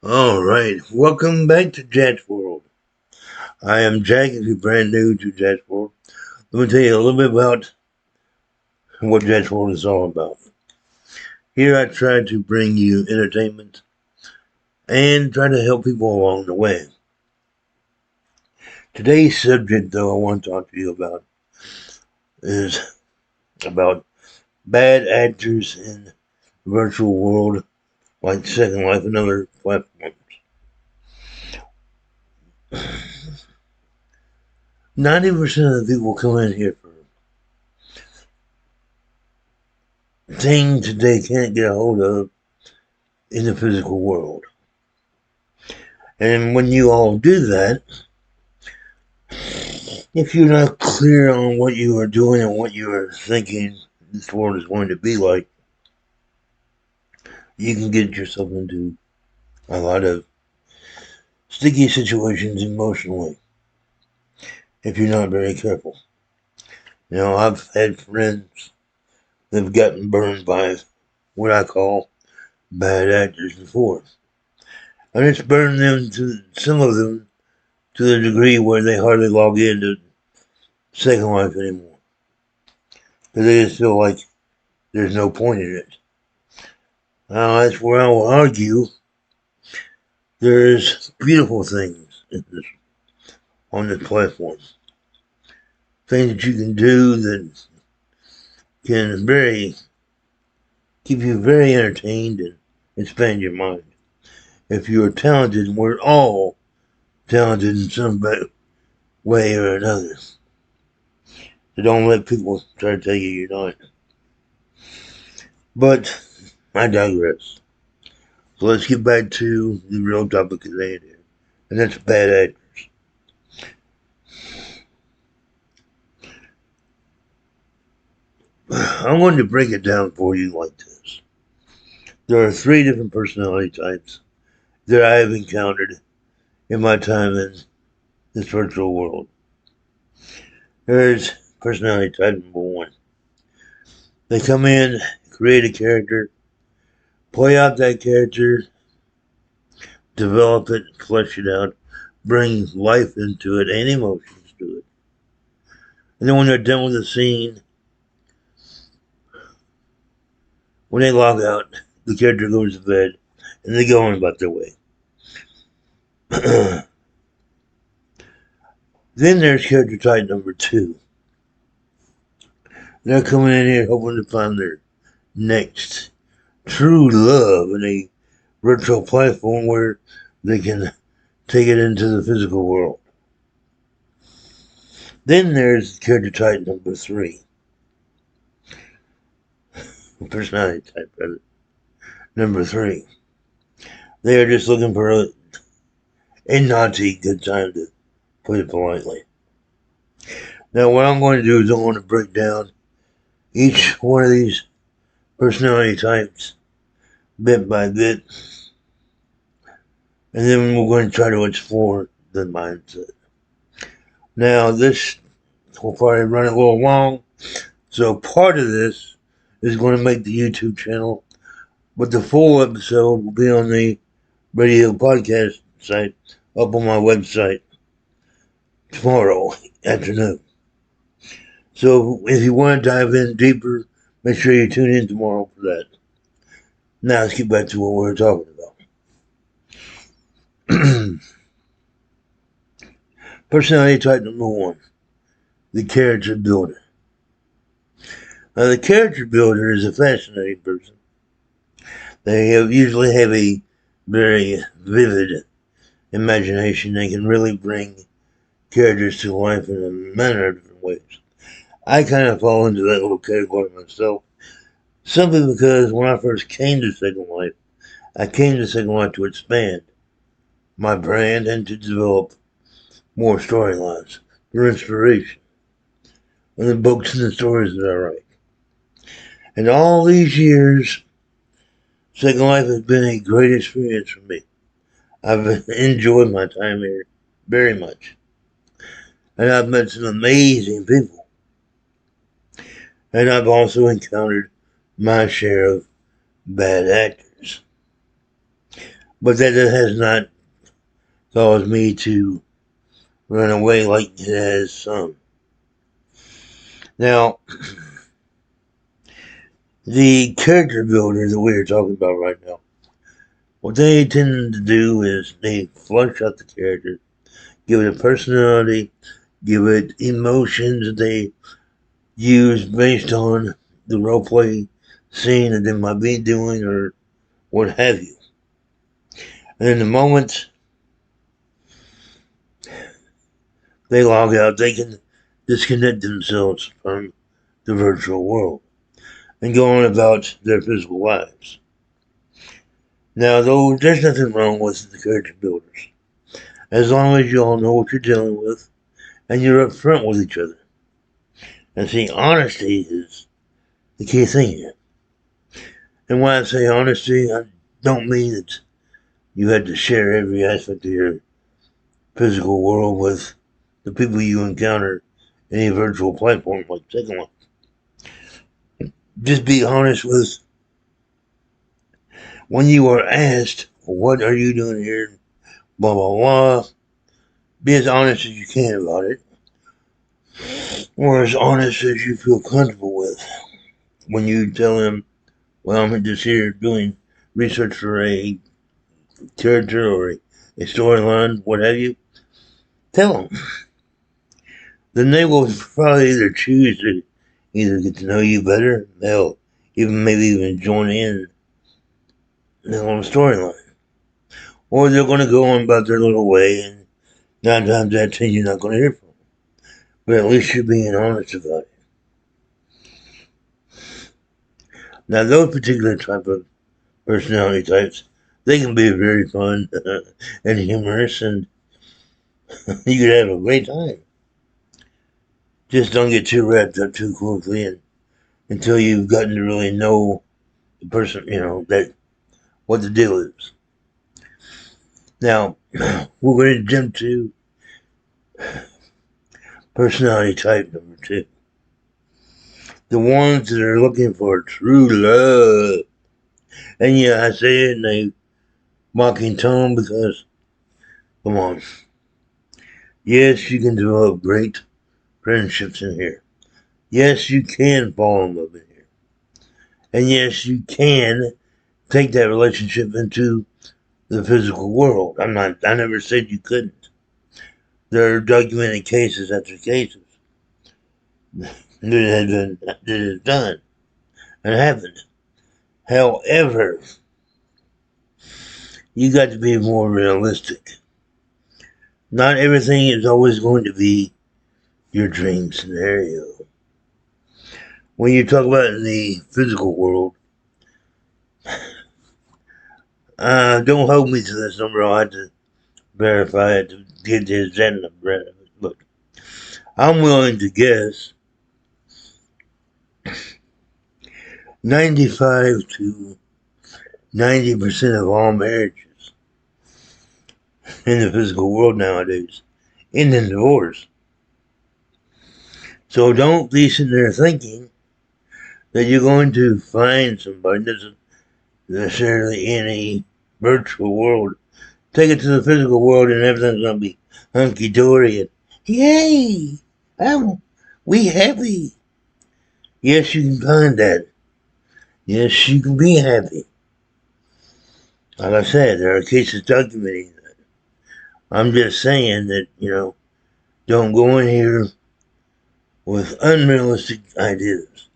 Alright, welcome back to Jack's World. I am Jack. If you're brand new to Jack's World, let me tell you a little bit about what Jack's World is all about. Here I try to bring you entertainment and try to help people along the way. Today's subject, though, I want to talk to you about is about bad actors in the virtual world like Second Life and other platforms. 90% of the people come in here for things that they can't get a hold of in the physical world. And when you all do that, if you're not clear on what you are doing and what you are thinking this world is going to be like, you can get yourself into a lot of sticky situations emotionally if you're not very careful. I've had friends that have gotten burned by what I call bad actors before. And it's burned them to some of them to the degree where they hardly log into Second Life anymore. Because they just feel like there's no point in it. Now, that's where I will argue there's beautiful things on this platform. Things that you can do that can keep you very entertained and expand your mind. If you're talented, we're all talented in some way or another. So don't let people try to tell you you're not. But I digress. So let's get back to the real topic of the day here, and that's bad actors. I'm going to break it down for you like this. There are three different personality types that I have encountered in my time in this virtual world. There's personality type number one. They come in, create a character, play out that character, develop it, flesh it out, bring life into it and emotions to it. And then when they're done with the scene, when they log out, the character goes to bed and they go on about their way. Then there's character type number two. They're coming in here hoping to find their next true love in a virtual platform where they can take it into the physical world. Then there's character type number three. Personality type, rather. Number three. They are just looking for a naughty good time, to put it politely. Now, what I'm going to do is I'm going to break down each one of these personality types bit by bit, and then we're going to try to explore the mindset. Now, this will probably run a little long, so part of this is going to make the YouTube channel, but the full episode will be on the radio podcast site up on my website tomorrow afternoon. So if you want to dive in deeper, make sure you tune in tomorrow for that. Now let's get back to what we were talking about. Personality type number one, the character builder. Now, the character builder is a fascinating person. They usually have a very vivid imagination. They can really bring characters to life in a manner of different ways. I kind of fall into that little category myself, simply because when I first came to Second Life, I came to Second Life to expand my brand and to develop more storylines for inspiration in the books and the stories that I write. And all these years, Second Life has been a great experience for me. I've enjoyed my time here very much. And I've met some amazing people. And I've also encountered my share of bad actors. But that has not caused me to run away like it has some. Now, the character builder that we are talking about right now, what they tend to do is they flush out the character, give it a personality, give it emotions that they use based on the roleplay scene that they might be doing or what have you. And in the moment they log out, they can disconnect themselves from the virtual world and go on about their physical lives. Now, though, there's nothing wrong with the character builders, as long as you all know what you're dealing with and you're upfront with each other. And see, honesty is the key thing here. And when I say honesty, I don't mean that you had to share every aspect of your physical world with the people you encounter in a virtual platform like Second Life. Just be honest with when you are asked, what are you doing here? Blah, blah, blah. Be as honest as you can about it. Or as honest as you feel comfortable with. When you tell them, well, I'm just here doing research for a character or a storyline, what have you, tell them. Then they will probably either choose to either get to know you better, they'll maybe even join in on the storyline. Or they're going to go on about their little way, and 9 times out of 10 you're not going to hear from them. But at least you're being honest about it. Now, those particular type of personality types, they can be very fun and humorous, and you could have a great time. Just don't get too wrapped up too quickly and until you've gotten to really know the person, that what the deal is. Now, we're going to jump to personality type number 2. The ones that are looking for true love. And yeah, I say it in a mocking tone because, come on. Yes, you can develop great friendships in here. Yes, you can fall in love in here. And yes, you can take that relationship into the physical world. I never said you couldn't. There are documented cases after cases that is done and happened. However, you got to be more realistic. Not everything is always going to be your dream scenario. When you talk about in the physical world, don't hold me to this number. I'll have to verify it to get the exact number. But I'm willing to guess 95 to 90% of all marriages in the physical world nowadays end in divorce. So don't be sitting there thinking that you're going to find somebody that's necessarily in a virtual world. Take it to the physical world and everything's going to be hunky-dory and yay, we happy. Yes, you can find that. Yes, you can be happy. Like I said, there are cases documenting that. I'm just saying that, don't go in here with unrealistic ideas.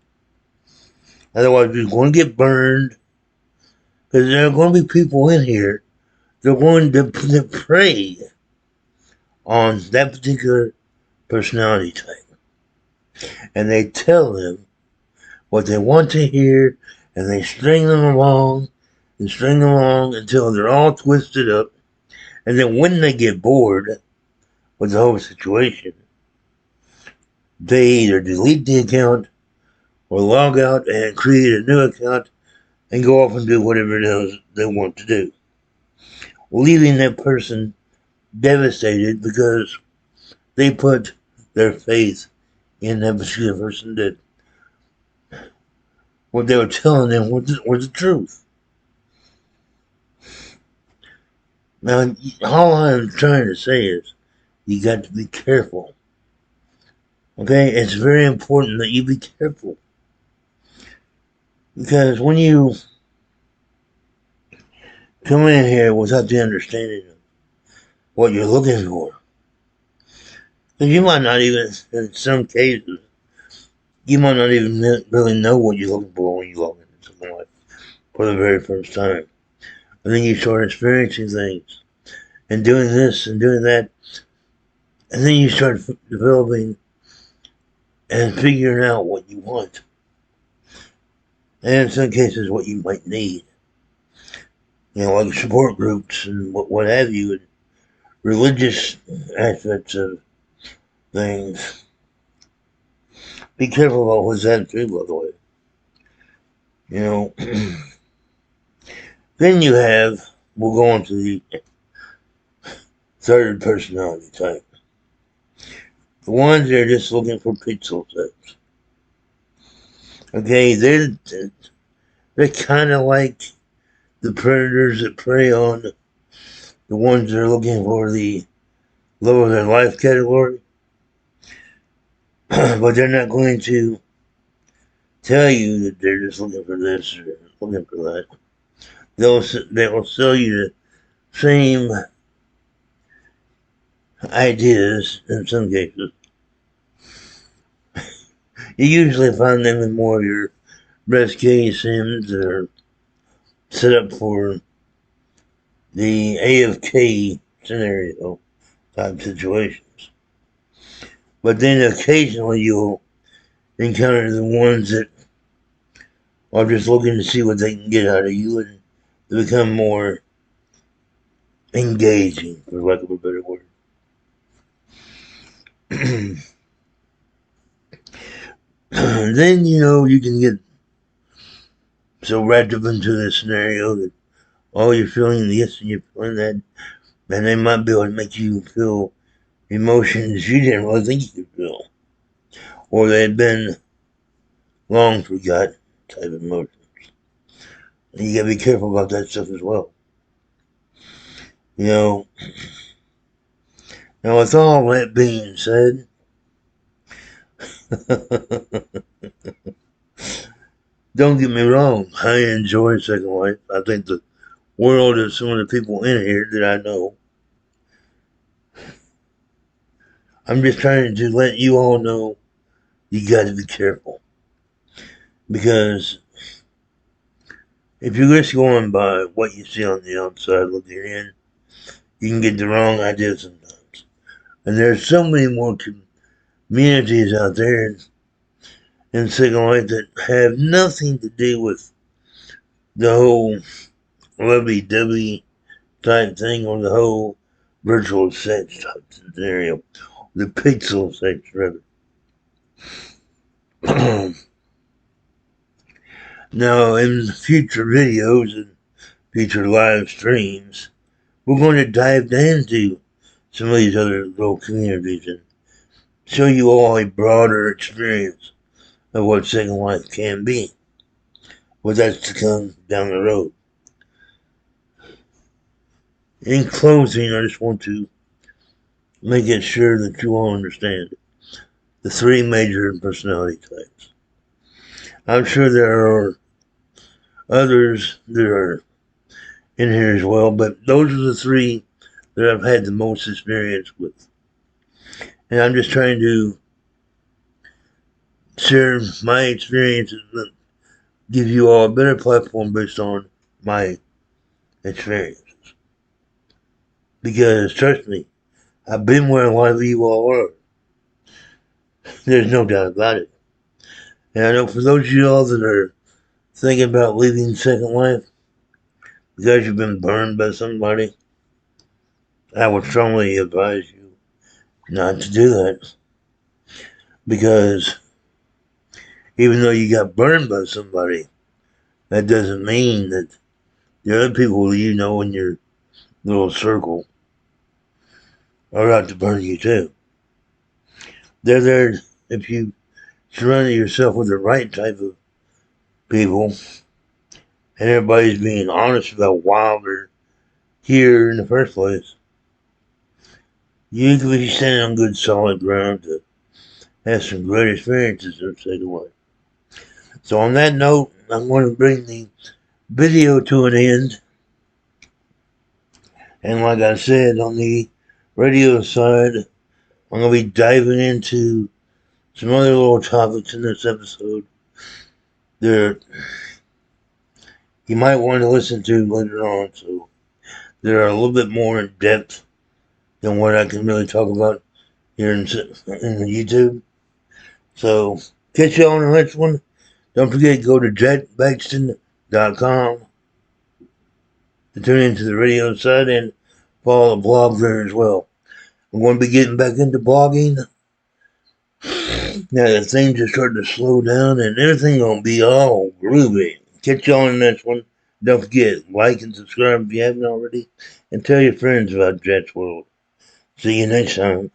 Otherwise, you're going to get burned. Because there are going to be people in here that are going to prey on that particular personality type. And they tell them what they want to hear, and they string them along until they're all twisted up. And then when they get bored with the whole situation, they either delete the account or log out and create a new account and go off and do whatever it is they want to do, leaving that person devastated because they put their faith in that particular person that what they were telling them was the truth. Now, all I'm trying to say is you got to be careful. Okay? It's very important that you be careful. Because when you come in here without the understanding of what you're looking for, because you might not even, in some cases, you might not even really know what you're looking for when you log into something like for the very first time. And then you start experiencing things and doing this and doing that. And then you start developing and figuring out what you want. And in some cases, what you might need. Like support groups and what have you, and religious aspects of things. Be careful about what's that too, by the way. Then you have, we'll go on to the third personality type. The ones that are just looking for pixel types. Okay, they're kind of like the predators that prey on the ones that are looking for the love of their life category. But they're not going to tell you that they're just looking for this or looking for that. They will sell you the same ideas in some cases. You usually find them in more of your best case sims that are set up for the AFK scenario type situations. But then occasionally you'll encounter the ones that are just looking to see what they can get out of you and to become more engaging, for lack of a better word. Then, you can get so wrapped up into this scenario that all you're feeling this and you're feeling that, and they might be able to make you feel emotions you didn't really think you could feel, or they had been long forgot type of emotions. And you gotta be careful about that stuff as well. Now, with all that being said, don't get me wrong, I enjoy Second Life. I think the world of some of the people in here that I know. I'm just trying to let you all know you gotta be careful. Because if you're just going by what you see on the outside looking in, you can get the wrong idea sometimes. And there's so many more communities out there in Second Life that have nothing to do with the whole lovey-dovey type thing or the whole virtual sex type scenario. The pixel sex, rather. Now, in future videos and future live streams, we're going to dive into some of these other little communities and show you all a broader experience of what Second Life can be. But that's to come down the road. In closing, I just want to make it sure that you all understand the three major personality types. I'm sure there are others that are in here as well, but those are the three that I've had the most experience with. And I'm just trying to share my experiences and give you all a better platform based on my experiences. Because trust me, I've been where a lot of you all are. There's no doubt about it. And I know for those of you all that are thinking about leaving Second Life because you've been burned by somebody, I would strongly advise you not to do that. Because even though you got burned by somebody, that doesn't mean that the other people you know in your little circle are out to burn you too. They're there if you surround yourself with the right type of people and everybody's being honest about why they're here in the first place. You could be standing on good solid ground to have some great experiences to take away. So on that note, I'm going to bring the video to an end. And like I said, on the radio side, I'm going to be diving into some other little topics in this episode that you might want to listen to later on. So they're a little bit more in depth than what I can really talk about here in the YouTube. So catch you on the next one. Don't forget to go to jetbagston.com to tune into the radio side and follow the blog there as well. I'm going to be getting back into blogging. Now that things are starting to slow down and everything going to be all groovy. Catch you on the next one. Don't forget, like and subscribe if you haven't already. And tell your friends about Jet's World. See you next time.